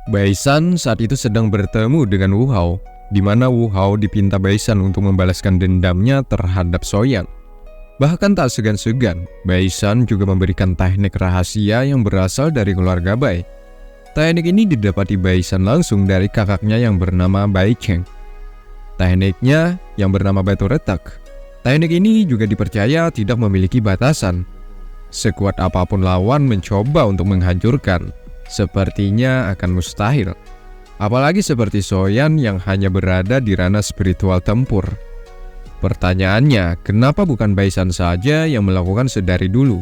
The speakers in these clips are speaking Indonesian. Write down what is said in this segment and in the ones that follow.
Baisan saat itu sedang bertemu dengan Wu Hao, di mana Wu Hao dipinta Baisan untuk membalaskan dendamnya terhadap Soyan. Bahkan tak segan-segan, Baisan juga memberikan teknik rahasia yang berasal dari keluarga Bai. Teknik ini didapati Baisan langsung dari kakaknya yang bernama Bai Cheng. Tekniknya yang bernama batu retak. Teknik ini juga dipercaya tidak memiliki batasan. Sekuat apapun lawan mencoba untuk menghancurkan, sepertinya akan mustahil. Apalagi seperti Soyan yang hanya berada di ranah spiritual tempur. Pertanyaannya, kenapa bukan Baisan saja yang melakukan sedari dulu?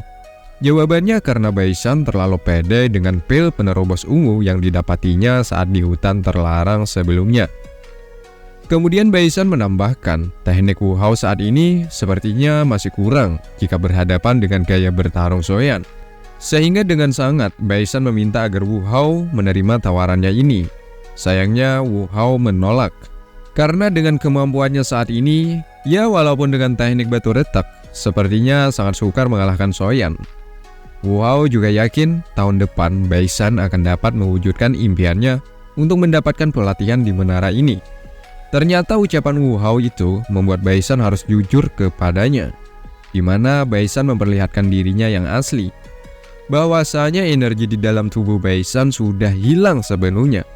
Jawabannya karena Baisan terlalu pede dengan pil penerobos ungu yang didapatinya saat di hutan terlarang sebelumnya. Kemudian Baisan menambahkan, teknik Wu Hao saat ini sepertinya masih kurang jika berhadapan dengan gaya bertarung Soyan. Sehingga dengan sangat, Baisan meminta agar Wu Hao menerima tawarannya ini. Sayangnya Wu Hao menolak. Karena dengan kemampuannya saat ini, ya walaupun dengan teknik batu retak, sepertinya sangat sukar mengalahkan Soyan. Wu Hao juga yakin tahun depan Baisan akan dapat mewujudkan impiannya untuk mendapatkan pelatihan di menara ini. Ternyata ucapan Wu Hao itu membuat Baisan harus jujur kepadanya, di mana Baisan memperlihatkan dirinya yang asli. Bahwasanya energi di dalam tubuh Baisan sudah hilang sepenuhnya.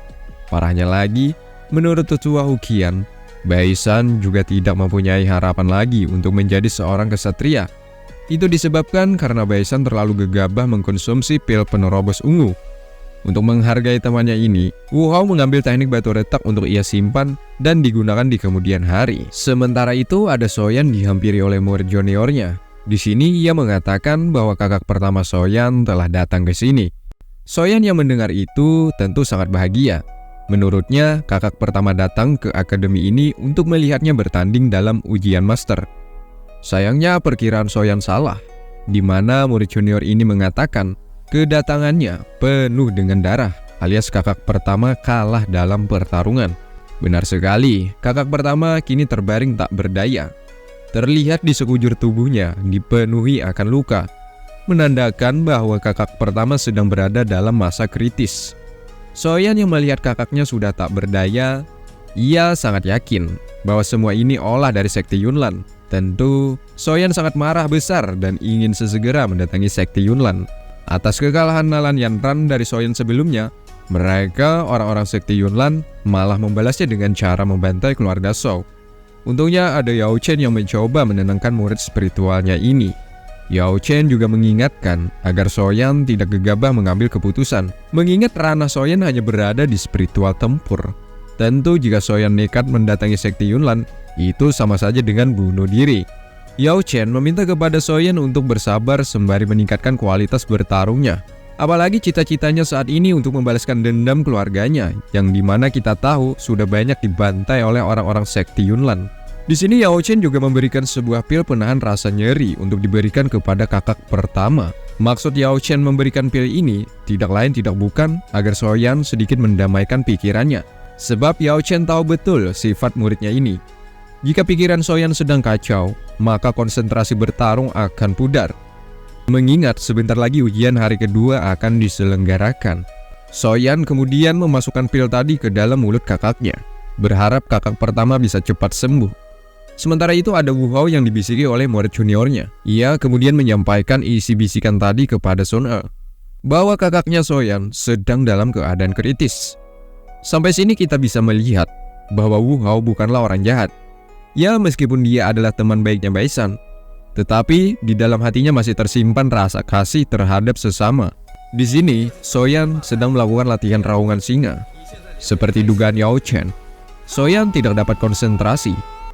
Parahnya lagi, menurut tetua Huqian, Baisan juga tidak mempunyai harapan lagi untuk menjadi seorang kesatria. Itu disebabkan karena Baisan terlalu gegabah mengkonsumsi pil penerobos ungu. Untuk menghargai temannya ini, Wu Hao mengambil teknik batu retak untuk ia simpan dan digunakan di kemudian hari. Sementara itu ada Soyan dihampiri oleh murid juniornya. Di sini ia mengatakan bahwa kakak pertama Soyan telah datang ke sini. Soyan yang mendengar itu tentu sangat bahagia. Menurutnya, kakak pertama datang ke akademi ini untuk melihatnya bertanding dalam ujian master. Sayangnya perkiraan Soyan salah, di mana murid junior ini mengatakan kedatangannya penuh dengan darah, alias kakak pertama kalah dalam pertarungan. Benar sekali, kakak pertama kini terbaring tak berdaya. Terlihat di sekujur tubuhnya dipenuhi akan luka, menandakan bahwa kakak pertama sedang berada dalam masa kritis. Soyan yang melihat kakaknya sudah tak berdaya, ia sangat yakin bahwa semua ini olah dari sekte Yunlan. Tentu, Soyan sangat marah besar dan ingin sesegera mendatangi sekte Yunlan. Atas kekalahan Nalan Yanran dari Soyan sebelumnya, mereka orang-orang sekte Yunlan malah membalasnya dengan cara membantai keluarga Shou. Untungnya ada Yao Chen yang mencoba menenangkan murid spiritualnya ini. Yao Chen juga mengingatkan agar Soyan tidak gegabah mengambil keputusan, mengingat ranah Soyan hanya berada di spiritual tempur. Tentu jika Soyan nekat mendatangi sekte Yunlan, itu sama saja dengan bunuh diri. Yao Chen meminta kepada Soyan untuk bersabar sembari meningkatkan kualitas bertarungnya. Apalagi cita-citanya saat ini untuk membalaskan dendam keluarganya, yang dimana kita tahu sudah banyak dibantai oleh orang-orang sekte Yunlan. Di sini Yao Chen juga memberikan sebuah pil penahan rasa nyeri untuk diberikan kepada kakak pertama. Maksud Yao Chen memberikan pil ini tidak lain tidak bukan agar Soyan sedikit mendamaikan pikirannya. Sebab Yao Chen tahu betul sifat muridnya ini. Jika pikiran Soyan sedang kacau, maka konsentrasi bertarung akan pudar. Mengingat sebentar lagi ujian hari kedua akan diselenggarakan. Soyan kemudian memasukkan pil tadi ke dalam mulut kakaknya, berharap kakak pertama bisa cepat sembuh. Sementara itu ada Wu Hao yang dibisiki oleh murid juniornya. Ia kemudian menyampaikan isi bisikan tadi kepada Sun E, bahwa kakaknya Soyan sedang dalam keadaan kritis. Sampai sini kita bisa melihat bahwa Wu Hao bukanlah orang jahat. Ya, meskipun dia adalah teman baiknya Baisan, tetapi di dalam hatinya masih tersimpan rasa kasih terhadap sesama. Di sini, Soyan sedang melakukan latihan raungan singa. Seperti dugaan Yao Chen, Soyan tidak dapat konsentrasi.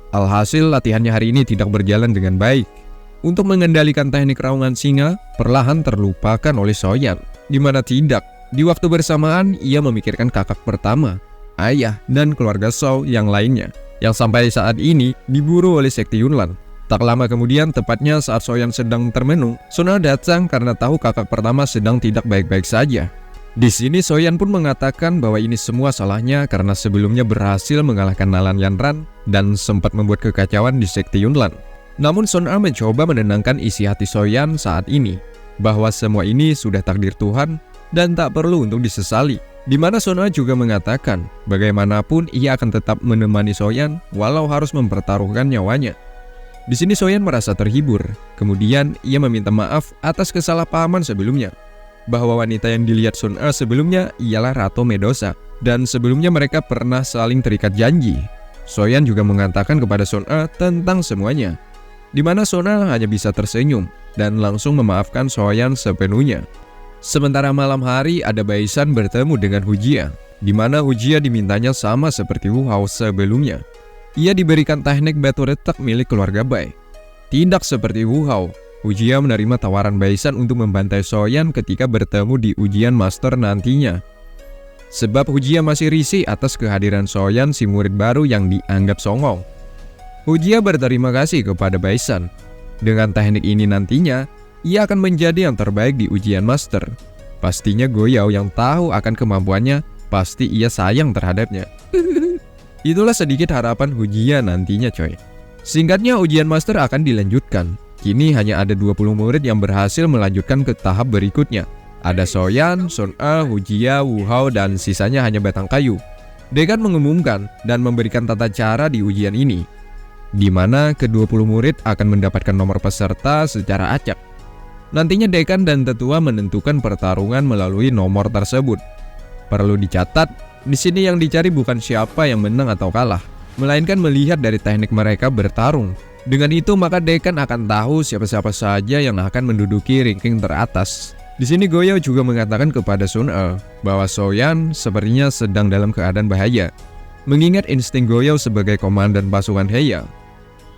Alhasil latihannya hari ini tidak berjalan dengan baik. Untuk mengendalikan teknik raungan singa, perlahan terlupakan oleh Soyan. Di mana tidak, di waktu bersamaan ia memikirkan kakak pertama, ayah, dan keluarga Shou yang lainnya, yang sampai saat ini diburu oleh sekte Yunlan. Tak lama kemudian, tepatnya saat Soyan sedang termenung, Sun E datang karena tahu kakak pertama sedang tidak baik-baik saja. Di sini Soyan pun mengatakan bahwa ini semua salahnya karena sebelumnya berhasil mengalahkan Nalan Yanran dan sempat membuat kekacauan di sekte Yunlan. Namun Sun E mencoba menenangkan isi hati Soyan saat ini, bahwa semua ini sudah takdir Tuhan dan tak perlu untuk disesali. Di mana Son-a juga mengatakan bagaimanapun ia akan tetap menemani Soyan walau harus mempertaruhkan nyawanya. Di sini Soyan merasa terhibur, kemudian ia meminta maaf atas kesalahpahaman sebelumnya. Bahwa wanita yang dilihat Son-a sebelumnya ialah Ratu Medosa, dan sebelumnya mereka pernah saling terikat janji. Soyan juga mengatakan kepada Son-a tentang semuanya, di mana Son-a hanya bisa tersenyum dan langsung memaafkan Soyan sepenuhnya. Sementara malam hari ada Bae-san bertemu dengan Hujia, di mana Hujia dimintanya sama seperti Wu Hao sebelumnya. Ia diberikan teknik batu retak milik keluarga Bae. Tidak seperti Wu Hao, Hujia menerima tawaran Bae-san untuk membantai Soyan ketika bertemu di ujian master nantinya. Sebab Hujia masih risih atas kehadiran Soyan, si murid baru yang dianggap songong. Hujia berterima kasih kepada Bae-san. Dengan teknik ini nantinya, ia akan menjadi yang terbaik di ujian master. Pastinya Goyao yang tahu akan kemampuannya, pasti ia sayang terhadapnya. Itulah sedikit harapan Hujia nantinya coy. Singkatnya ujian master akan dilanjutkan. Kini hanya ada 20 murid yang berhasil melanjutkan ke tahap berikutnya. Ada Soyan, Son-a, Hujia, Wu Hao, dan sisanya hanya batang kayu. Dekan mengumumkan dan memberikan tata cara di ujian ini, di mana ke-20 murid akan mendapatkan nomor peserta secara acak. Nantinya dekan dan tetua menentukan pertarungan melalui nomor tersebut. Perlu dicatat, di sini yang dicari bukan siapa yang menang atau kalah, melainkan melihat dari teknik mereka bertarung. Dengan itu maka dekan akan tahu siapa-siapa saja yang akan menduduki ranking teratas. Di sini Goyao juga mengatakan kepada Son-a bahwa Soyan sepertinya sedang dalam keadaan bahaya. Mengingat insting Goyao sebagai komandan pasukan Heya,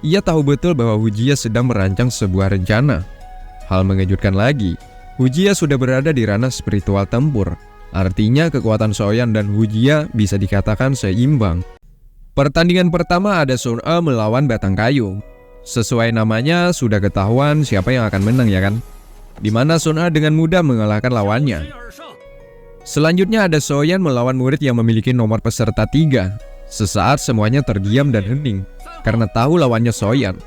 ia tahu betul bahwa Hujia sedang merancang sebuah rencana. Hal mengejutkan lagi, Hujia sudah berada di ranah spiritual tempur. Artinya kekuatan Soyan dan Hujia bisa dikatakan seimbang. Pertandingan pertama ada Son-a melawan batang kayu. Sesuai namanya sudah ketahuan siapa yang akan menang ya kan? Di mana Son-a dengan mudah mengalahkan lawannya. Selanjutnya ada Soyan melawan murid yang memiliki nomor peserta 3. Sesaat semuanya terdiam dan hening karena tahu lawannya Soyan.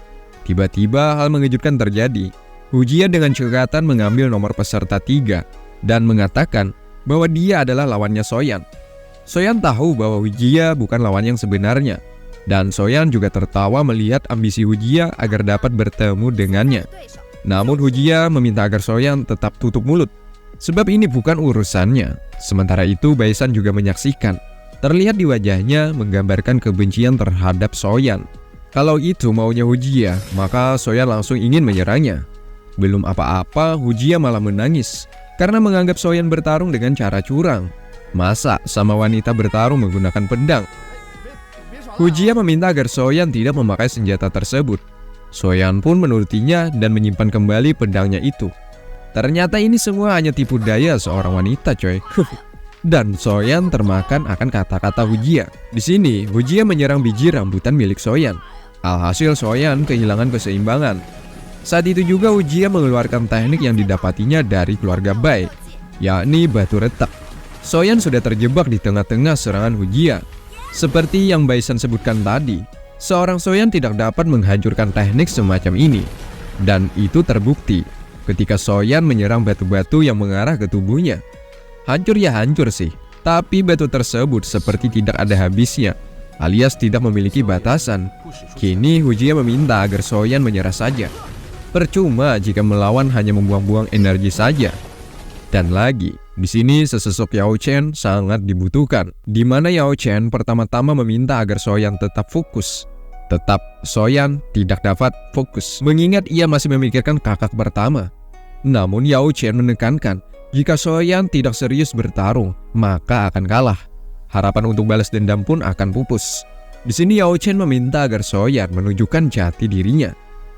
Tiba-tiba hal mengejutkan terjadi. Hujia dengan cekatan mengambil nomor peserta 3 dan mengatakan bahwa dia adalah lawannya Soyan. Soyan tahu bahwa Hujia bukan lawan yang sebenarnya, dan Soyan juga tertawa melihat ambisi Hujia agar dapat bertemu dengannya. Namun Hujia meminta agar Soyan tetap tutup mulut, sebab ini bukan urusannya. Sementara itu Bae-san juga menyaksikan. Terlihat di wajahnya menggambarkan kebencian terhadap Soyan. Kalau itu maunya Hujia, maka Soyan langsung ingin menyerangnya. Belum apa-apa, Hujia malah menangis karena menganggap Soyan bertarung dengan cara curang. Masa sama wanita bertarung menggunakan pedang? Hujia meminta agar Soyan tidak memakai senjata tersebut. Soyan pun menurutinya dan menyimpan kembali pedangnya itu. Ternyata ini semua hanya tipu daya seorang wanita coy. Dan Soyan termakan akan kata-kata Hujia. Di sini Hujia menyerang biji rambutan milik Soyan. Alhasil Soyan kehilangan keseimbangan. Saat itu juga Hujia mengeluarkan teknik yang didapatinya dari keluarga Bae, yakni batu retak. Soyan sudah terjebak di tengah-tengah serangan Hujia. Seperti yang Bae-san sebutkan tadi, seorang Soyan tidak dapat menghancurkan teknik semacam ini. Dan itu terbukti ketika Soyan menyerang batu-batu yang mengarah ke tubuhnya. Hancur ya hancur sih, tapi batu tersebut seperti tidak ada habisnya, alias tidak memiliki batasan. Kini Hujia meminta agar Soyan menyerah saja. Percuma jika melawan hanya membuang-buang energi saja. Dan lagi, di sini sesosok Yao Chen sangat dibutuhkan, di mana Yao Chen pertama-tama meminta agar Soyan tetap fokus. Tetap Soyan tidak dapat fokus, mengingat ia masih memikirkan kakak pertama. Namun Yao Chen menekankan, jika Soyan tidak serius bertarung, maka akan kalah. Harapan untuk balas dendam pun akan pupus. Di sini Yao Chen meminta agar Soyan menunjukkan jati dirinya,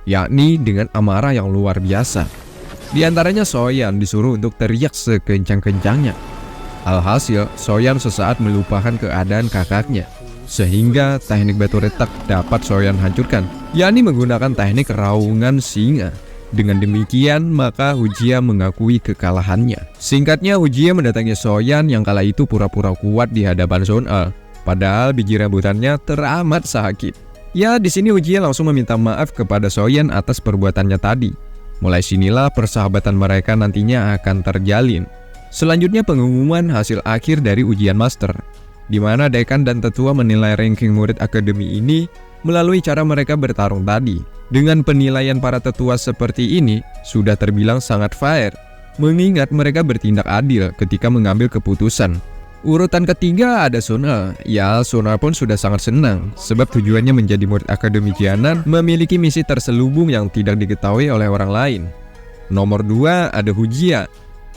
yakni dengan amarah yang luar biasa. Di antaranya Soyan disuruh untuk teriak sekencang-kencangnya. Alhasil, Soyan sesaat melupakan keadaan kakaknya, sehingga teknik batu retak dapat Soyan hancurkan, yakni menggunakan teknik raungan singa. Dengan demikian, maka Hujia mengakui kekalahannya. Singkatnya, Hujia mendatangi Soyan yang kala itu pura-pura kuat di hadapan Son-a, padahal biji rambutannya teramat sakit. Ya, di sini Hujia langsung meminta maaf kepada Soyan atas perbuatannya tadi. Mulai sinilah persahabatan mereka nantinya akan terjalin. Selanjutnya pengumuman hasil akhir dari ujian master, di mana dekan dan tetua menilai ranking murid akademi ini melalui cara mereka bertarung tadi. Dengan penilaian para tetua seperti ini, sudah terbilang sangat fair, mengingat mereka bertindak adil ketika mengambil keputusan. Urutan ketiga ada Sun-E. Ya, Sun-E pun sudah sangat senang, sebab tujuannya menjadi murid akademi Jianan memiliki misi terselubung yang tidak diketahui oleh orang lain. Nomor 2 ada Hujia.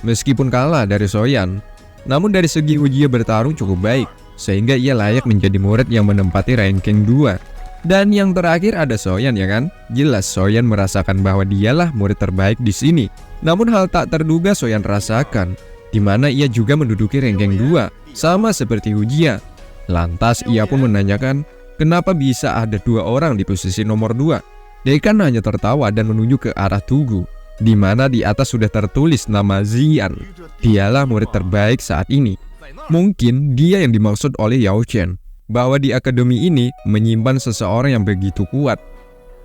Meskipun kalah dari Soyan, namun dari segi Hujia bertarung cukup baik, sehingga ia layak menjadi murid yang menempati ranking 2. Dan yang terakhir ada Soyan, ya kan? Jelas Soyan merasakan bahwa dialah murid terbaik di sini. Namun hal tak terduga Soyan rasakan, di mana ia juga menduduki ranking 2, sama seperti Hujia. Lantas ia pun menanyakan, kenapa bisa ada 2 orang di posisi nomor 2? Dekan hanya tertawa dan menunjuk ke arah Tugu, di mana di atas sudah tertulis nama Zian. Dialah murid terbaik saat ini. Mungkin dia yang dimaksud oleh Yao Chen, bahwa di akademi ini menyimpan seseorang yang begitu kuat.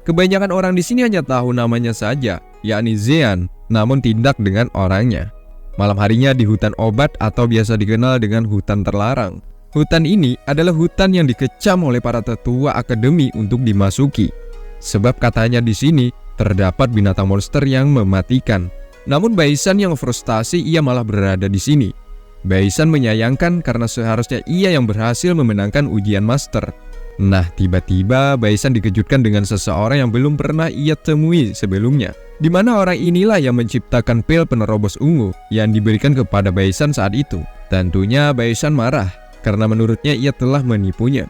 Kebanyakan orang di sini hanya tahu namanya saja, yakni Zian, namun tidak dengan orangnya. Malam harinya di hutan obat atau biasa dikenal dengan hutan terlarang. Hutan ini adalah hutan yang dikecam oleh para tetua akademi untuk dimasuki. Sebab katanya di sini terdapat binatang monster yang mematikan. Namun Baisan yang frustasi ia malah berada di sini. Baisan menyayangkan karena seharusnya ia yang berhasil memenangkan ujian master. Nah, tiba-tiba Baisan dikejutkan dengan seseorang yang belum pernah ia temui sebelumnya, di mana orang inilah yang menciptakan pil penerobos ungu yang diberikan kepada Baisan saat itu. Tentunya Baisan marah karena menurutnya ia telah menipunya.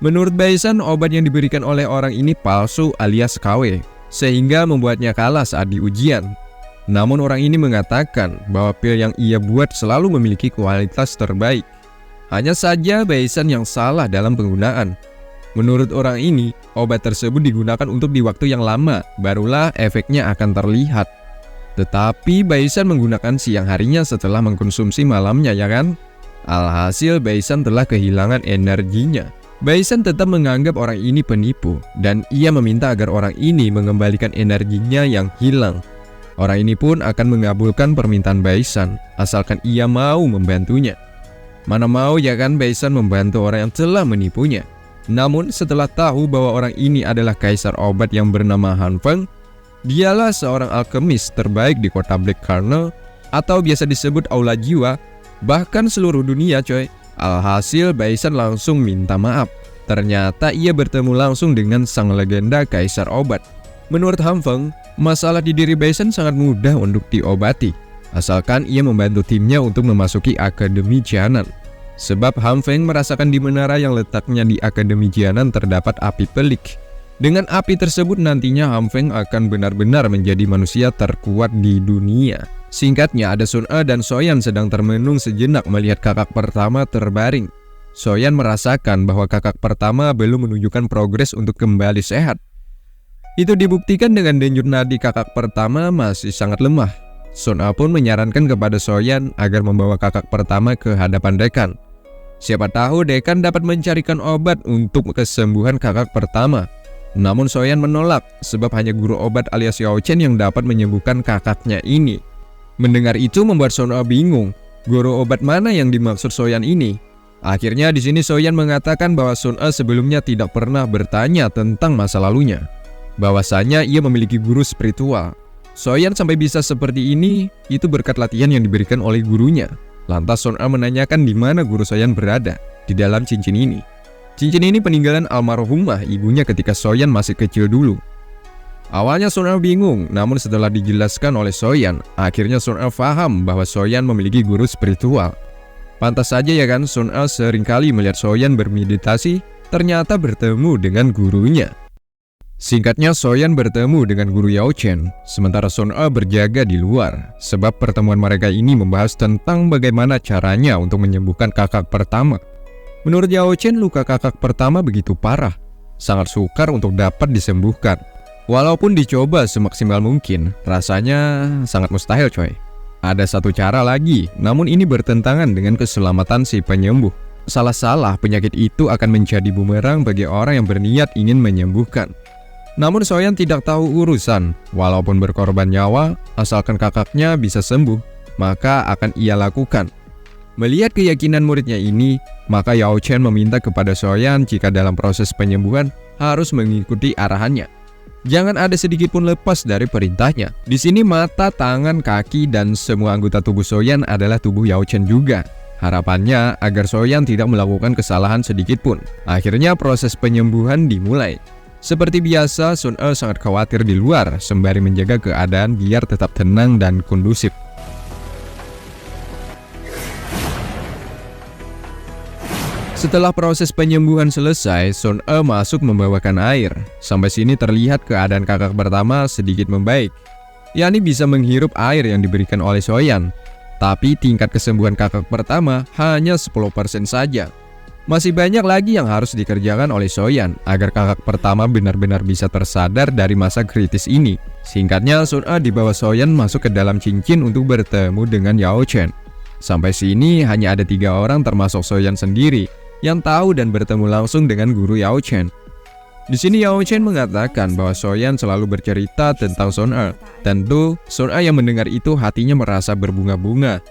Menurut Baisan, obat yang diberikan oleh orang ini palsu alias KW, sehingga membuatnya kalah saat di ujian. Namun orang ini mengatakan bahwa pil yang ia buat selalu memiliki kualitas terbaik. Hanya saja Baisan yang salah dalam penggunaan. Menurut orang ini, obat tersebut digunakan untuk di waktu yang lama, barulah efeknya akan terlihat. Tetapi Baisan menggunakan siang harinya setelah mengkonsumsi malamnya, ya kan? Alhasil Baisan telah kehilangan energinya. Baisan tetap menganggap orang ini penipu, dan ia meminta agar orang ini mengembalikan energinya yang hilang. Orang ini pun akan mengabulkan permintaan Baisan, asalkan ia mau membantunya. Mana mau ya kan Baisan membantu orang yang telah menipunya. Namun setelah tahu bahwa orang ini adalah kaisar obat yang bernama Han Feng, dialah seorang alkemis terbaik di kota Black Kernel, atau biasa disebut Aula Jiwa, bahkan seluruh dunia coy. Alhasil Baisan langsung minta maaf. Ternyata ia bertemu langsung dengan sang legenda kaisar obat. Menurut Han Feng, masalah di diri Baisan sangat mudah untuk diobati, asalkan ia membantu timnya untuk memasuki Akademi Jianan. Sebab Han Feng merasakan di menara yang letaknya di Akademi Jianan terdapat api pelik. Dengan api tersebut nantinya Han Feng akan benar-benar menjadi manusia terkuat di dunia. Singkatnya, ada Sun-E dan Soyan sedang termenung sejenak melihat kakak pertama terbaring. Soyan merasakan bahwa kakak pertama belum menunjukkan progres untuk kembali sehat. Itu dibuktikan dengan denyut nadi kakak pertama masih sangat lemah. Sun-E pun menyarankan kepada Soyan agar membawa kakak pertama ke hadapan dekan. Siapa tahu dekan dapat mencarikan obat untuk kesembuhan kakak pertama. Namun Soyan menolak, sebab hanya guru obat alias Yao Chen yang dapat menyembuhkan kakaknya ini. Mendengar itu membuat Sun-E bingung, guru obat mana yang dimaksud Soyan ini? Akhirnya di sini Soyan mengatakan bahwa Sun-E sebelumnya tidak pernah bertanya tentang masa lalunya, bahwasanya ia memiliki guru spiritual. Soyan sampai bisa seperti ini, itu berkat latihan yang diberikan oleh gurunya. Lantas Sun-E menanyakan di mana guru Soyan berada di dalam cincin ini. Cincin ini peninggalan almarhumah ibunya ketika Soyan masih kecil dulu. Awalnya Sun-E bingung, namun setelah dijelaskan oleh Soyan, akhirnya Sun-E paham bahwa Soyan memiliki guru spiritual. Pantas saja ya kan, Sun-E seringkali melihat Soyan bermeditasi, ternyata bertemu dengan gurunya. Singkatnya, Soyan bertemu dengan guru Yao Chen, sementara Sun-E berjaga di luar, sebab pertemuan mereka ini membahas tentang bagaimana caranya untuk menyembuhkan kakak pertama. Menurut Yao Chen, luka kakak pertama begitu parah, sangat sukar untuk dapat disembuhkan. Walaupun dicoba semaksimal mungkin, rasanya sangat mustahil coy. Ada satu cara lagi, namun ini bertentangan dengan keselamatan si penyembuh. Salah-salah penyakit itu akan menjadi bumerang bagi orang yang berniat ingin menyembuhkan. Namun Soyan tidak tahu urusan, walaupun berkorban nyawa, asalkan kakaknya bisa sembuh. maka akan ia lakukan. Melihat keyakinan muridnya ini, maka Yao Chen meminta kepada Soyan jika dalam proses penyembuhan harus mengikuti arahannya. Jangan ada sedikit pun lepas dari perintahnya. Di sini mata, tangan, kaki, dan semua anggota tubuh Soyan adalah tubuh Yao Chen juga. Harapannya agar Soyan tidak melakukan kesalahan sedikit pun. Akhirnya proses penyembuhan dimulai. Seperti biasa, Sun E sangat khawatir di luar, sembari menjaga keadaan biar tetap tenang dan kondusif. Setelah proses penyembuhan selesai, Sun E masuk membawakan air. Sampai sini terlihat keadaan kakak pertama sedikit membaik, yakni bisa menghirup air yang diberikan oleh Soyan. Tapi tingkat kesembuhan kakak pertama hanya 10% saja. Masih banyak lagi yang harus dikerjakan oleh Soyan agar kakak pertama benar-benar bisa tersadar dari masa kritis ini. Singkatnya, Sun E dibawa Soyan masuk ke dalam cincin untuk bertemu dengan Yao Chen. Sampai sini hanya ada 3 orang termasuk Soyan sendiri yang tahu dan bertemu langsung dengan guru Yao Chen. Di sini Yao Chen mengatakan bahwa Soyan selalu bercerita tentang Sun E. Tentu Sun E yang mendengar itu hatinya merasa berbunga-bunga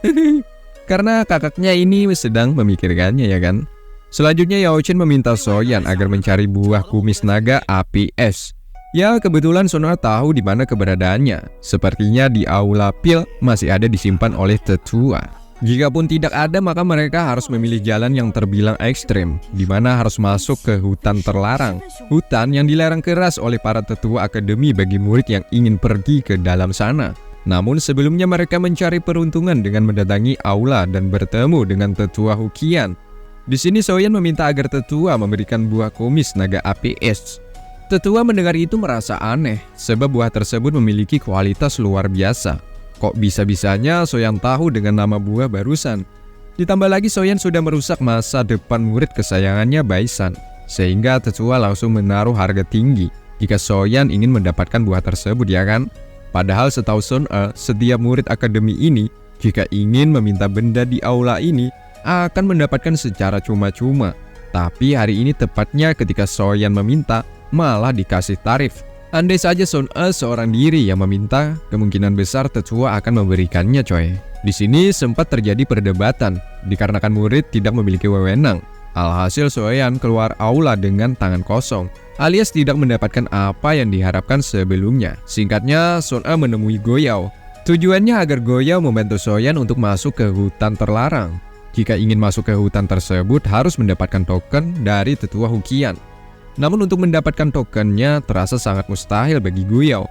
karena kakaknya ini sedang memikirkannya, ya kan. Selanjutnya Yao Chen meminta Soyan agar mencari buah kumis naga api es. Ya, kebetulan Sun E tahu di mana keberadaannya. Sepertinya di aula pil masih ada disimpan oleh tetua. Jikapun tidak ada, maka mereka harus memilih jalan yang terbilang ekstrem, di mana harus masuk ke hutan terlarang. Hutan yang dilarang keras oleh para tetua akademi bagi murid yang ingin pergi ke dalam sana. Namun sebelumnya mereka mencari peruntungan dengan mendatangi aula dan bertemu dengan tetua Huqian. Di sini Soyan meminta agar tetua memberikan buah kumis naga api es. Tetua mendengar itu merasa aneh, sebab buah tersebut memiliki kualitas luar biasa. Kok bisa-bisanya Soyan tahu dengan nama buah barusan? Ditambah lagi Soyan sudah merusak masa depan murid kesayangannya Baisan, sehingga tetua langsung menaruh harga tinggi jika Soyan ingin mendapatkan buah tersebut, ya kan? Padahal setahu Sun E, setiap murid akademi ini jika ingin meminta benda di aula ini akan mendapatkan secara cuma-cuma. Tapi hari ini tepatnya ketika Soyan meminta, malah dikasih tarif. Andai saja Sun E seorang diri yang meminta, kemungkinan besar tetua akan memberikannya, coy. Di sini sempat terjadi perdebatan, dikarenakan murid tidak memiliki wewenang. Alhasil Soyan keluar aula dengan tangan kosong, alias tidak mendapatkan apa yang diharapkan sebelumnya. Singkatnya, Sun E menemui Goyao. Tujuannya agar Goyao membantu Soyan untuk masuk ke hutan terlarang. Jika ingin masuk ke hutan tersebut, harus mendapatkan token dari tetua Huqian. Namun untuk mendapatkan tokennya terasa sangat mustahil bagi Goyao.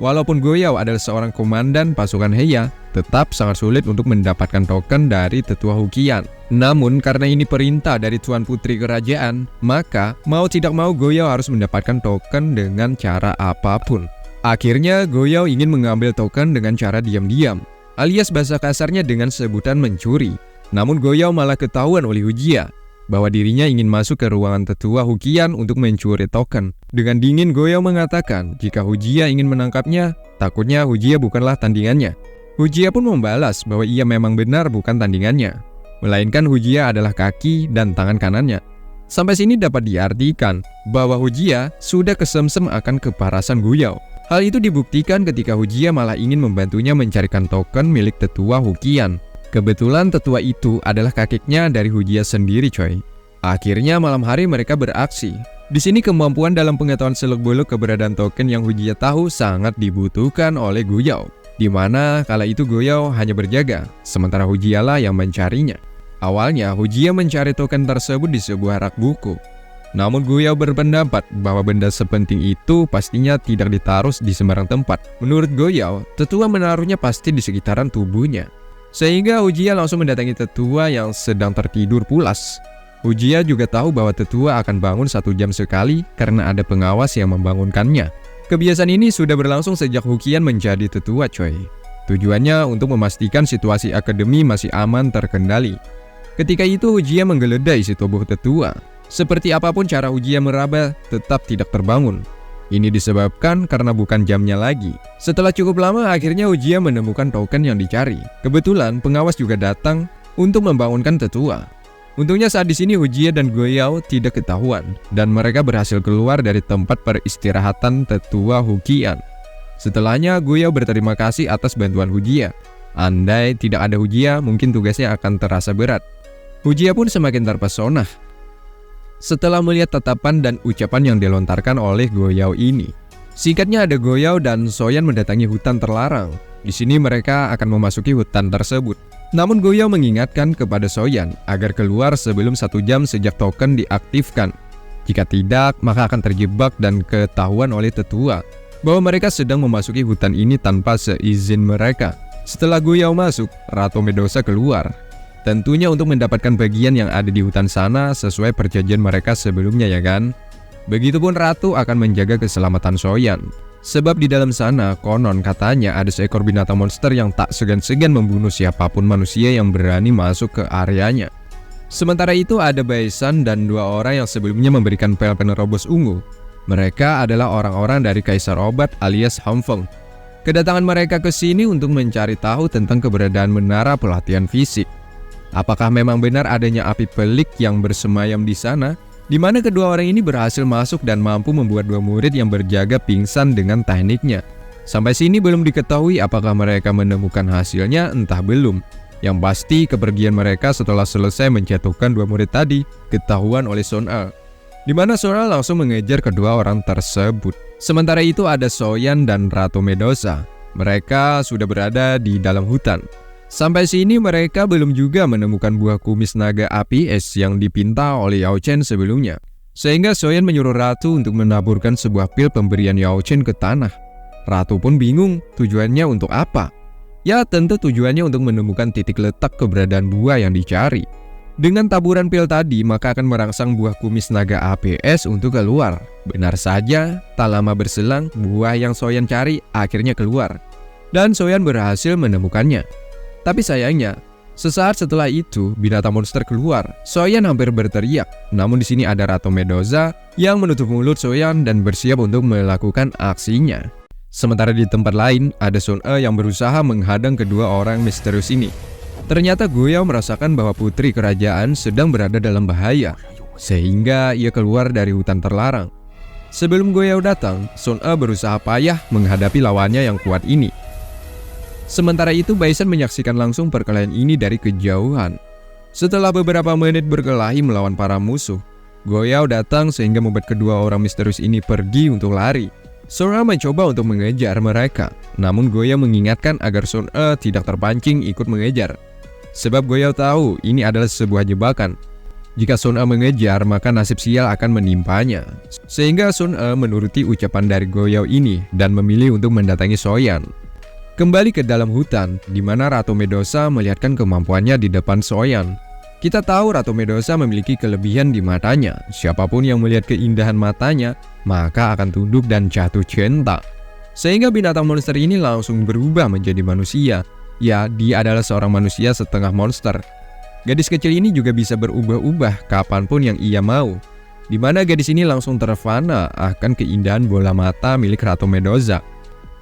Walaupun Goyao adalah seorang komandan pasukan Heya, tetap sangat sulit untuk mendapatkan token dari tetua Huqian. Namun karena ini perintah dari Tuan Putri Kerajaan, maka mau tidak mau Goyao harus mendapatkan token dengan cara apapun. Akhirnya Goyao ingin mengambil token dengan cara diam-diam, alias bahasa kasarnya dengan sebutan mencuri. Namun Goyao malah ketahuan oleh Hujia bahwa dirinya ingin masuk ke ruangan tetua Huqian untuk mencuri token. Dengan dingin Goyao mengatakan jika Hujia ingin menangkapnya, takutnya Hujia bukanlah tandingannya. Hujia pun membalas bahwa ia memang benar bukan tandingannya, melainkan Hujia adalah kaki dan tangan kanannya. Sampai sini dapat diartikan bahwa Hujia sudah kesemsem akan keparasan Goyao. Hal itu dibuktikan ketika Hujia malah ingin membantunya mencarikan token milik tetua Huqian. Kebetulan tetua itu adalah kakeknya dari Hujia sendiri, coy. Akhirnya malam hari mereka beraksi. Di sini kemampuan dalam pengetahuan seluk-beluk keberadaan token yang Hujia tahu sangat dibutuhkan oleh Goyao. Di mana kala itu Goyao hanya berjaga, sementara Hujia lah yang mencarinya. Awalnya Hujia mencari token tersebut di sebuah rak buku. Namun Goyao berpendapat bahwa benda sepenting itu pastinya tidak ditaruh di sembarang tempat. Menurut Goyao, tetua menaruhnya pasti di sekitaran tubuhnya. Sehingga Hujia langsung mendatangi tetua yang sedang tertidur pulas. Hujia juga tahu bahwa tetua akan bangun 1 jam sekali karena ada pengawas yang membangunkannya. Kebiasaan ini sudah berlangsung sejak Huqian menjadi tetua, coy. Tujuannya untuk memastikan situasi akademi masih aman terkendali. Ketika itu Hujia menggeledah isi tubuh tetua. Seperti apapun cara Hujia meraba, tetap tidak terbangun. Ini disebabkan karena bukan jamnya lagi. Setelah cukup lama, akhirnya Hujia menemukan token yang dicari. Kebetulan pengawas juga datang untuk membangunkan tetua. Untungnya saat di sini Hujia dan Goyao tidak ketahuan, dan mereka berhasil keluar dari tempat peristirahatan tetua Huqian. Setelahnya Goyao berterima kasih atas bantuan Hujia. Andai tidak ada Hujia, mungkin tugasnya akan terasa berat. Hujia pun semakin terpesona setelah melihat tatapan dan ucapan yang dilontarkan oleh Goyao ini. Singkatnya ada Goyao dan Soyan mendatangi hutan terlarang. Di sini mereka akan memasuki hutan tersebut. Namun Goyao mengingatkan kepada Soyan agar keluar sebelum 1 jam sejak token diaktifkan. Jika tidak, maka akan terjebak dan ketahuan oleh tetua bahwa mereka sedang memasuki hutan ini tanpa seizin mereka. Setelah Goyao masuk, Ratu Medusa keluar. Tentunya untuk mendapatkan bagian yang ada di hutan sana sesuai perjanjian mereka sebelumnya ya kan? Begitupun Ratu akan menjaga keselamatan Soyan. Sebab di dalam sana konon katanya ada seekor binatang monster yang tak segan-segan membunuh siapapun manusia yang berani masuk ke areanya. Sementara itu ada Baisan dan 2 orang yang sebelumnya memberikan pel penerobos ungu. Mereka adalah orang-orang dari Kaisar Obat alias Hamfeng. Kedatangan mereka ke sini untuk mencari tahu tentang keberadaan menara pelatihan fisik. Apakah memang benar adanya api pelik yang bersemayam di sana, di mana kedua orang ini berhasil masuk dan mampu membuat 2 murid yang berjaga pingsan dengan tekniknya. Sampai sini belum diketahui apakah mereka menemukan hasilnya, entah belum. Yang pasti kepergian mereka setelah selesai menjatuhkan 2 murid tadi ketahuan oleh Sun E, di mana Sun E langsung mengejar kedua orang tersebut. Sementara itu ada Soyan dan Ratu Medusa. Mereka sudah berada di dalam hutan. Sampai sini mereka belum juga menemukan buah kumis naga api es yang dipinta oleh Yao Chen sebelumnya. Sehingga Soyan menyuruh Ratu untuk menaburkan sebuah pil pemberian Yao Chen ke tanah. Ratu pun bingung tujuannya untuk apa. Ya tentu tujuannya untuk menemukan titik letak keberadaan buah yang dicari. Dengan taburan pil tadi maka akan merangsang buah kumis naga api es untuk keluar. Benar saja, tak lama berselang buah yang Soyan cari akhirnya keluar. Dan Soyan berhasil menemukannya. Tapi sayangnya, sesaat setelah itu binatang monster keluar. Soyan hampir berteriak. Namun di sini ada Ratu Medusa yang menutup mulut Soyan dan bersiap untuk melakukan aksinya. Sementara di tempat lain ada Sun E yang berusaha menghadang kedua orang misterius ini. Ternyata Goyao merasakan bahwa putri kerajaan sedang berada dalam bahaya, sehingga ia keluar dari hutan terlarang. Sebelum Goyao datang, Sun E berusaha payah menghadapi lawannya yang kuat ini. Sementara itu Baisan menyaksikan langsung perkelahian ini dari kejauhan. Setelah beberapa menit berkelahi melawan para musuh, Goyao datang sehingga membuat kedua orang misterius ini pergi untuk lari. Sun E mencoba untuk mengejar mereka, namun Goyao mengingatkan agar Sun E tidak terpancing ikut mengejar. Sebab Goyao tahu ini adalah sebuah jebakan. Jika Sun E mengejar, maka nasib sial akan menimpanya. Sehingga Sun E menuruti ucapan dari Goyao ini dan memilih untuk mendatangi Soyan. Kembali ke dalam hutan, di mana Ratu Medusa melihatkan kemampuannya di depan Soyan. Kita tahu Ratu Medusa memiliki kelebihan di matanya. Siapapun yang melihat keindahan matanya, maka akan tunduk dan jatuh cinta. Sehingga binatang monster ini langsung berubah menjadi manusia. Ya, dia adalah seorang manusia setengah monster. Gadis kecil ini juga bisa berubah-ubah kapanpun yang ia mau. Di mana gadis ini langsung terfana akan keindahan bola mata milik Ratu Medusa.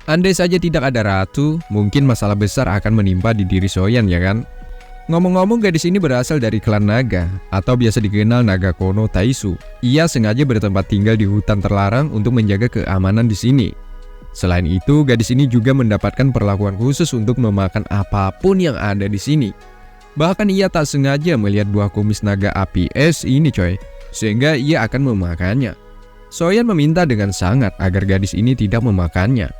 Andai saja tidak ada ratu, mungkin masalah besar akan menimpa di diri Soyan ya kan? Ngomong-ngomong, gadis ini berasal dari klan naga, atau biasa dikenal naga Kono Taisu. Ia sengaja bertempat tinggal di hutan terlarang untuk menjaga keamanan di sini. Selain itu, gadis ini juga mendapatkan perlakuan khusus untuk memakan apapun yang ada di sini. Bahkan ia tak sengaja melihat buah kumis naga api es ini coy, sehingga ia akan memakannya. Soyan meminta dengan sangat agar gadis ini tidak memakannya.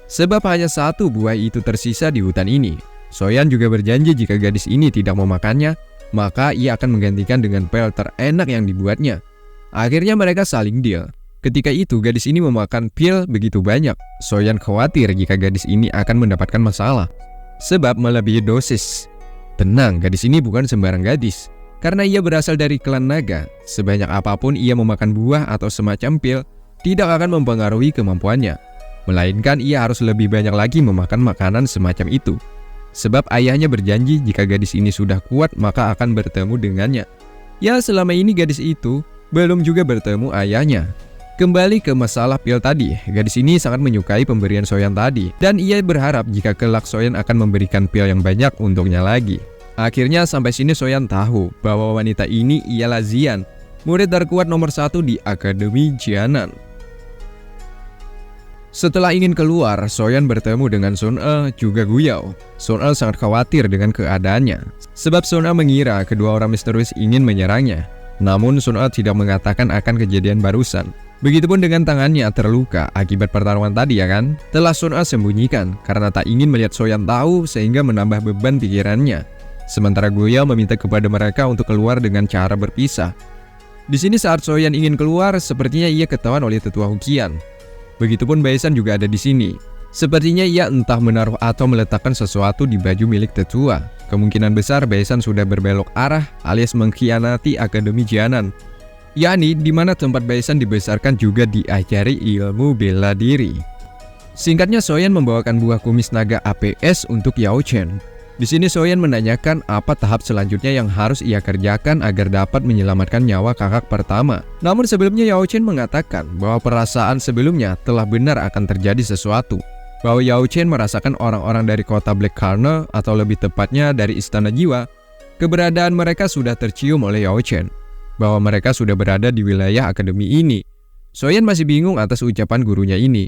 Sebab hanya 1 buah itu tersisa di hutan ini. Soyan juga berjanji jika gadis ini tidak memakannya, maka ia akan menggantikan dengan pel terenak yang dibuatnya. Akhirnya mereka saling deal. Ketika itu gadis ini memakan pil begitu banyak. Soyan khawatir jika gadis ini akan mendapatkan masalah, sebab melebihi dosis. Tenang, gadis ini bukan sembarang gadis. Karena ia berasal dari klan naga, sebanyak apapun ia memakan buah atau semacam pil, tidak akan mempengaruhi kemampuannya. Melainkan ia harus lebih banyak lagi memakan makanan semacam itu. Sebab ayahnya berjanji jika gadis ini sudah kuat maka akan bertemu dengannya. Ya selama ini gadis itu belum juga bertemu ayahnya. Kembali ke masalah pil tadi, gadis ini sangat menyukai pemberian Soyan tadi. Dan ia berharap jika kelak Soyan akan memberikan pil yang banyak untuknya lagi. Akhirnya sampai sini Soyan tahu bahwa wanita ini ialah Xian, murid terkuat nomor 1 di Akademi Jianan. Setelah ingin keluar, Soyan bertemu dengan Sun-e juga Guyao. Sun-e sangat khawatir dengan keadaannya, sebab Sun-e mengira kedua orang misterius ingin menyerangnya. Namun Sun-e tidak mengatakan akan kejadian barusan. Begitupun dengan tangannya terluka akibat pertarungan tadi ya kan? Telah Sun-e sembunyikan karena tak ingin melihat Soyan tahu sehingga menambah beban pikirannya. Sementara Guyao meminta kepada mereka untuk keluar dengan cara berpisah. Di sini saat Soyan ingin keluar, sepertinya ia ketahuan oleh tetua Hukian. Begitupun Baisan juga ada di sini. Sepertinya ia entah menaruh atau meletakkan sesuatu di baju milik tetua. Kemungkinan besar Baisan sudah berbelok arah alias mengkhianati Akademi Jianan. Yakni di mana tempat Baisan dibesarkan juga diajari ilmu bela diri. Singkatnya, Soyan membawakan buah kumis naga APS untuk Yao Chen. Di sini Soyan menanyakan apa tahap selanjutnya yang harus ia kerjakan agar dapat menyelamatkan nyawa kakak pertama. Namun sebelumnya Yao Chen mengatakan bahwa perasaan sebelumnya telah benar akan terjadi sesuatu. Bahwa Yao Chen merasakan orang-orang dari kota Black Corner atau lebih tepatnya dari Istana Jiwa. Keberadaan mereka sudah tercium oleh Yao Chen. Bahwa mereka sudah berada di wilayah akademi ini. Soyan masih bingung atas ucapan gurunya ini.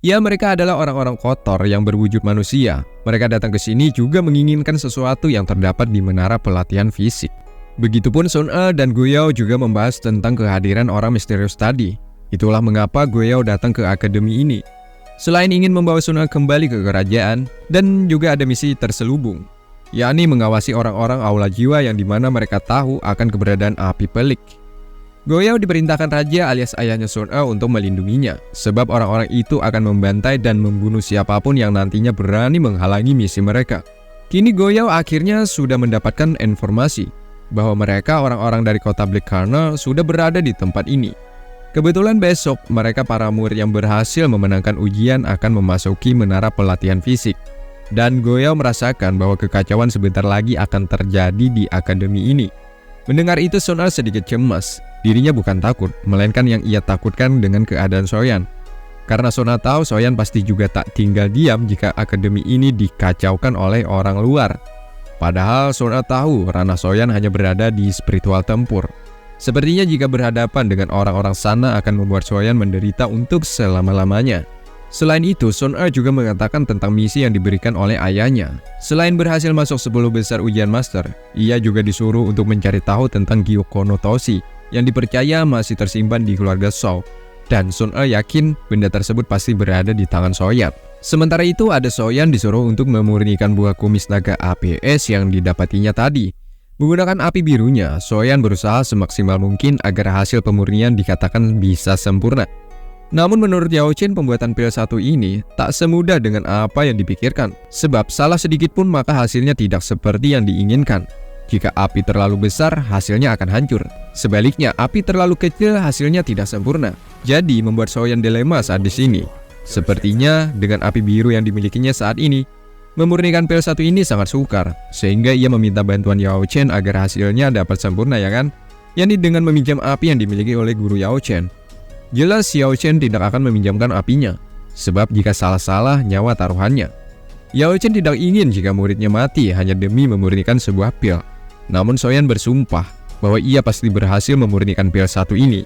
Ya, mereka adalah orang-orang kotor yang berwujud manusia. Mereka datang ke sini juga menginginkan sesuatu yang terdapat di menara pelatihan fisik. Begitupun Sun-e dan Guyao juga membahas tentang kehadiran orang misterius tadi. Itulah mengapa Guyao datang ke akademi ini. Selain ingin membawa Sun-e kembali ke kerajaan, dan juga ada misi terselubung, yakni mengawasi orang-orang aula jiwa yang dimana mereka tahu akan keberadaan api pelik. Guyao diperintahkan raja alias ayahnya Sun-e untuk melindunginya, sebab orang-orang itu akan membantai dan membunuh siapapun yang nantinya berani menghalangi misi mereka. Kini Guyao akhirnya sudah mendapatkan informasi bahwa mereka orang-orang dari kota Black Corner sudah berada di tempat ini. Kebetulan besok mereka para murid yang berhasil memenangkan ujian akan memasuki menara pelatihan fisik. Dan Guyao merasakan bahwa kekacauan sebentar lagi akan terjadi di akademi ini. Mendengar itu Sun-e sedikit cemas. Dirinya bukan takut, melainkan yang ia takutkan dengan keadaan Soyan. Karena Sun-e tahu Soyan pasti juga tak tinggal diam jika akademi ini dikacaukan oleh orang luar. Padahal Sun-e tahu ranah Soyan hanya berada di spiritual tempur. Sepertinya jika berhadapan dengan orang-orang sana akan membuat Soyan menderita untuk selama-lamanya. Selain itu, Sun-e juga mengatakan tentang misi yang diberikan oleh ayahnya. Selain berhasil masuk 10 besar ujian master, ia juga disuruh untuk mencari tahu tentang Gyokko no Toshi yang dipercaya masih tersimpan di keluarga Shou. Dan Sun-e yakin benda tersebut pasti berada di tangan Soyan. Sementara itu ada Soyan disuruh untuk memurnikan buah kumis naga APS yang didapatinya tadi. Menggunakan api birunya, Soyan berusaha semaksimal mungkin agar hasil pemurnian dikatakan bisa sempurna. Namun menurut Yao Chen, pembuatan pil satu ini tak semudah dengan apa yang dipikirkan. Sebab salah sedikit pun maka hasilnya tidak seperti yang diinginkan. Jika api terlalu besar, hasilnya akan hancur. Sebaliknya, api terlalu kecil, hasilnya tidak sempurna. Jadi membuat Soyan dilema saat di sini. Sepertinya dengan api biru yang dimilikinya saat ini, memurnikan pil satu ini sangat sukar. Sehingga ia meminta bantuan Yao Chen agar hasilnya dapat sempurna ya kan? Yakni dengan meminjam api yang dimiliki oleh guru Yao Chen. Jelas Yao Chen tidak akan meminjamkan apinya, sebab jika salah-salah nyawa taruhannya. Yao Chen tidak ingin jika muridnya mati hanya demi memurnikan sebuah pil. Namun Soyan bersumpah bahwa ia pasti berhasil memurnikan pil satu ini.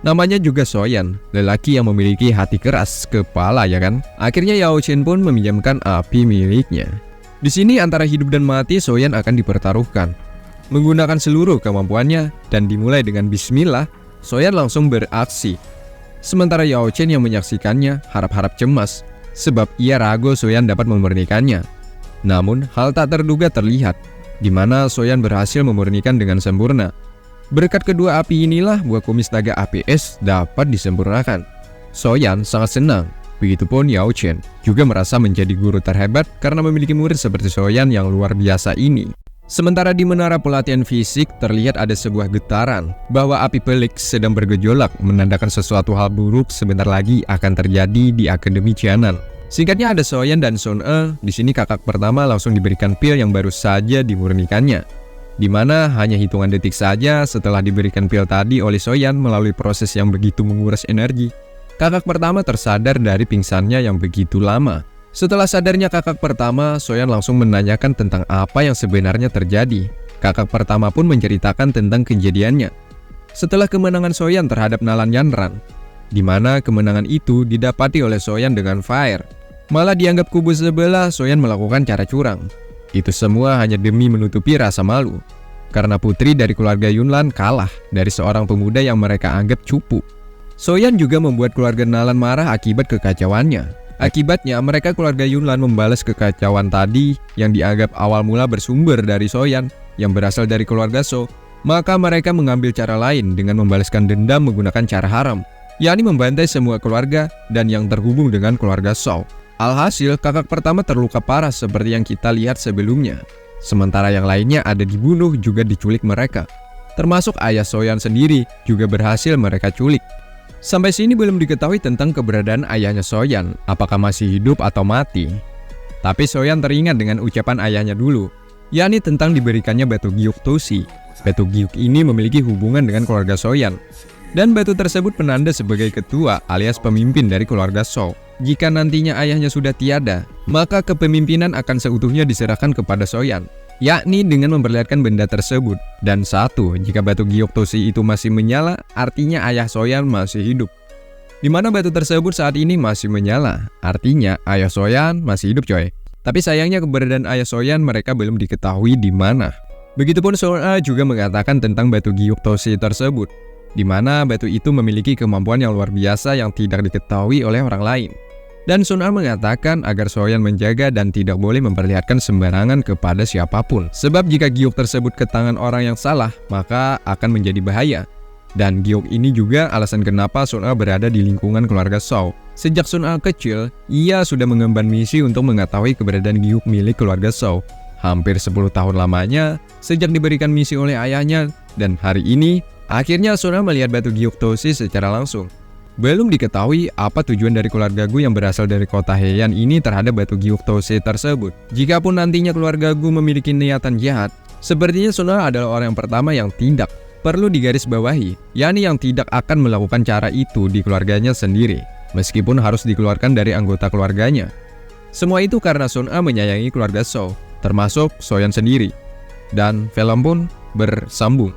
Namanya juga Soyan, lelaki yang memiliki hati keras kepala ya kan. Akhirnya Yao Chen pun meminjamkan api miliknya. Di sini antara hidup dan mati Soyan akan dipertaruhkan. Menggunakan seluruh kemampuannya dan dimulai dengan bismillah, Soyan langsung beraksi. Sementara Yao Chen yang menyaksikannya harap-harap cemas, sebab ia ragu Soyan dapat memurnikannya. Namun hal tak terduga terlihat, di mana Soyan berhasil memurnikan dengan sempurna. Berkat kedua api inilah buah kumis naga APS dapat disempurnakan. Soyan sangat senang, begitupun Yao Chen juga merasa menjadi guru terhebat karena memiliki murid seperti Soyan yang luar biasa ini. Sementara di menara pelatihan fisik terlihat ada sebuah getaran bahwa api pelik sedang bergejolak menandakan sesuatu hal buruk sebentar lagi akan terjadi di Akademi Jianan. Singkatnya ada Soyan dan Sun-e, di sini kakak pertama langsung diberikan pil yang baru saja dimurnikannya. Di mana hanya hitungan detik saja setelah diberikan pil tadi oleh Soyan melalui proses yang begitu menguras energi, kakak pertama tersadar dari pingsannya yang begitu lama. Setelah sadarnya kakak pertama, Soyan langsung menanyakan tentang apa yang sebenarnya terjadi. Kakak pertama pun menceritakan tentang kejadiannya. Setelah kemenangan Soyan terhadap Nalan Yanran, di mana kemenangan itu didapati oleh Soyan dengan fair. Malah dianggap kubu sebelah Soyan melakukan cara curang. Itu semua hanya demi menutupi rasa malu, karena putri dari keluarga Yunlan kalah dari seorang pemuda yang mereka anggap cupu. Soyan juga membuat keluarga Nalan marah akibat kekacauannya. Akibatnya mereka keluarga Yunlan membalas kekacauan tadi yang dianggap awal mula bersumber dari Soyan yang berasal dari keluarga So. Maka mereka mengambil cara lain dengan membalaskan dendam menggunakan cara haram, yakni membantai semua keluarga dan yang terhubung dengan keluarga So. Alhasil, kakak pertama terluka parah seperti yang kita lihat sebelumnya. Sementara yang lainnya ada dibunuh juga diculik mereka. Termasuk ayah Soyan sendiri juga berhasil mereka culik. Sampai sini belum diketahui tentang keberadaan ayahnya Soyan, apakah masih hidup atau mati. Tapi Soyan teringat dengan ucapan ayahnya dulu, yakni tentang diberikannya batu giok Toshi. Batu giok ini memiliki hubungan dengan keluarga Soyan. Dan batu tersebut penanda sebagai ketua alias pemimpin dari keluarga So. Jika nantinya ayahnya sudah tiada, maka kepemimpinan akan seutuhnya diserahkan kepada Soyan, yakni dengan memperlihatkan benda tersebut. Dan satu, jika batu giok Toshi itu masih menyala, artinya ayah Soyan masih hidup. Di mana batu tersebut saat ini masih menyala, artinya ayah Soyan masih hidup coy. Tapi sayangnya keberadaan ayah Soyan mereka belum diketahui di mana. Begitupun Sora juga mengatakan tentang batu giok Toshi tersebut, di mana batu itu memiliki kemampuan yang luar biasa yang tidak diketahui oleh orang lain. Dan Sun-A mengatakan agar Soyan menjaga dan tidak boleh memperlihatkan sembarangan kepada siapapun. Sebab jika giok tersebut ke tangan orang yang salah, maka akan menjadi bahaya. Dan giok ini juga alasan kenapa Sun-A berada di lingkungan keluarga So. Sejak Sun-A kecil, ia sudah mengemban misi untuk mengetahui keberadaan giok milik keluarga So. Hampir 10 tahun lamanya, sejak diberikan misi oleh ayahnya, dan hari ini, akhirnya Sun-A melihat batu giok Toshi secara langsung. Belum diketahui apa tujuan dari keluarga Gu yang berasal dari kota Heian ini terhadap batu giok Toshi tersebut. Jikapun nantinya keluarga Gu memiliki niatan jahat, sepertinya Sun-A adalah orang yang pertama yang tidak perlu digarisbawahi, yakni yang tidak akan melakukan cara itu di keluarganya sendiri, meskipun harus dikeluarkan dari anggota keluarganya. Semua itu karena Sun-A menyayangi keluarga So, termasuk Soyan sendiri. Dan film pun bersambung.